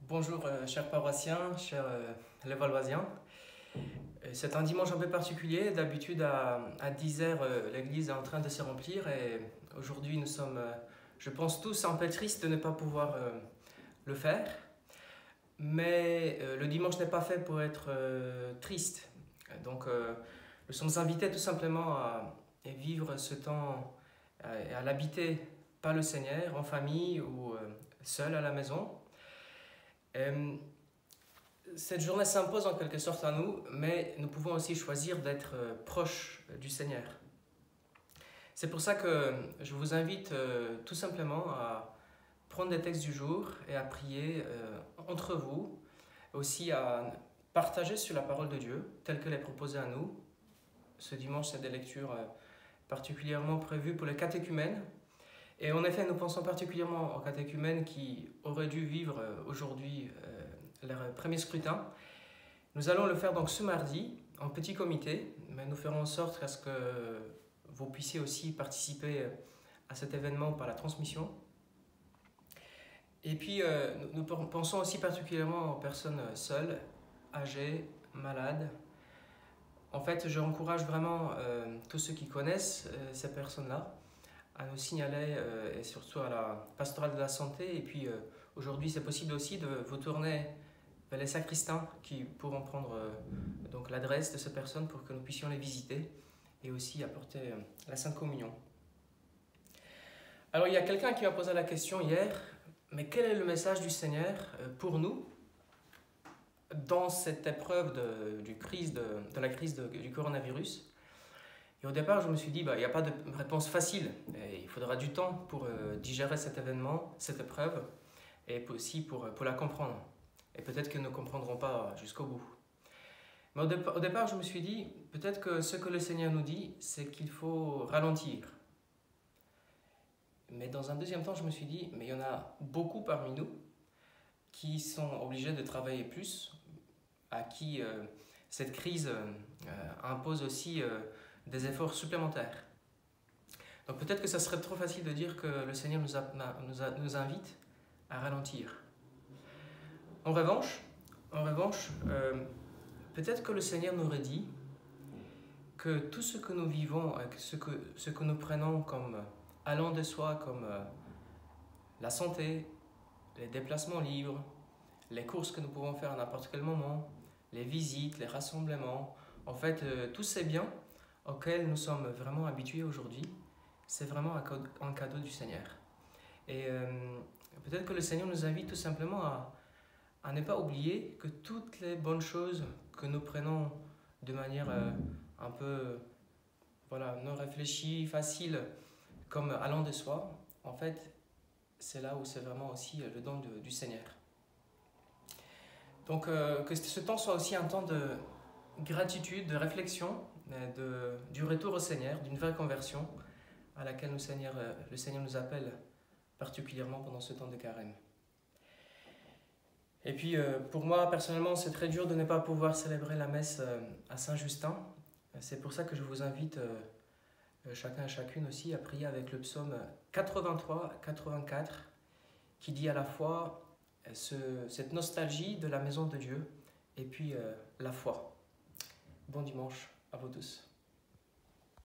Bonjour chers paroissiens, chers Levalloisiens. C'est un dimanche un peu particulier. D'habitude à 10 h l'église est en train de se remplir et aujourd'hui nous sommes, je pense tous un peu tristes de ne pas pouvoir le faire. Mais le dimanche n'est pas fait pour être triste. Donc nous sommes invités tout simplement à vivre ce temps, à l'habiter par le Seigneur, en famille ou seul à la maison. Cette journée s'impose en quelque sorte à nous, mais nous pouvons aussi choisir d'être proches du Seigneur. C'est pour ça que je vous invite tout simplement à prendre des textes du jour et à prier entre vous, aussi à partager sur la parole de Dieu, telle qu'elle est proposée à nous. Ce dimanche, c'est des lectures particulièrement prévues pour les catéchumènes. Et en effet, nous pensons particulièrement aux catéchumènes qui auraient dû vivre aujourd'hui leur premier scrutin. Nous allons le faire donc ce mardi en petit comité, mais nous ferons en sorte à ce que vous puissiez aussi participer à cet événement par la transmission. Et puis nous pensons aussi particulièrement aux personnes seules, âgées, malades. En fait, je encourage vraiment tous ceux qui connaissent ces personnes-là à nous signaler et surtout à la pastorale de la santé. Et puis aujourd'hui, c'est possible aussi de vous tourner vers les sacristains qui pourront prendre donc l'adresse de ces personnes pour que nous puissions les visiter et aussi apporter la Sainte Communion. Alors il y a quelqu'un qui m'a posé la question hier, mais quel est le message du Seigneur pour nous dans cette épreuve de la crise du coronavirus? Et au départ, je me suis dit, il n'y a pas de réponse facile. Et il faudra du temps pour digérer cet événement, cette épreuve, et aussi pour la comprendre. Et peut-être que nous ne comprendrons pas jusqu'au bout. Mais au départ, je me suis dit, peut-être que ce que le Seigneur nous dit, c'est qu'il faut ralentir. Mais dans un deuxième temps, je me suis dit, mais il y en a beaucoup parmi nous qui sont obligés de travailler plus, à qui cette crise impose aussi des efforts supplémentaires. Donc peut-être que ça serait trop facile de dire que le Seigneur nous invite à ralentir. En revanche, peut-être que le Seigneur nous aurait dit que tout ce que nous vivons, ce que nous prenons comme allant de soi, comme la santé, les déplacements libres, les courses que nous pouvons faire à n'importe quel moment, les visites, les rassemblements, en fait, tous ces biens auxquels nous sommes vraiment habitués aujourd'hui, c'est vraiment un cadeau du Seigneur. Et peut-être que le Seigneur nous invite tout simplement à ne pas oublier que toutes les bonnes choses que nous prenons de manière un peu non réfléchie, facile, comme allant de soi, en fait, c'est là où c'est vraiment aussi le don du Seigneur. Donc que ce temps soit aussi un temps de gratitude, de réflexion, du retour au Seigneur, d'une vraie conversion à laquelle le Seigneur nous appelle particulièrement pendant ce temps de carême. Et puis pour moi personnellement, c'est très dur de ne pas pouvoir célébrer la messe à Saint-Justin. C'est pour ça que je vous invite chacun et chacune aussi à prier avec le psaume 83-84 qui dit à la fois cette nostalgie de la maison de Dieu et puis la foi. Bon dimanche à vous tous.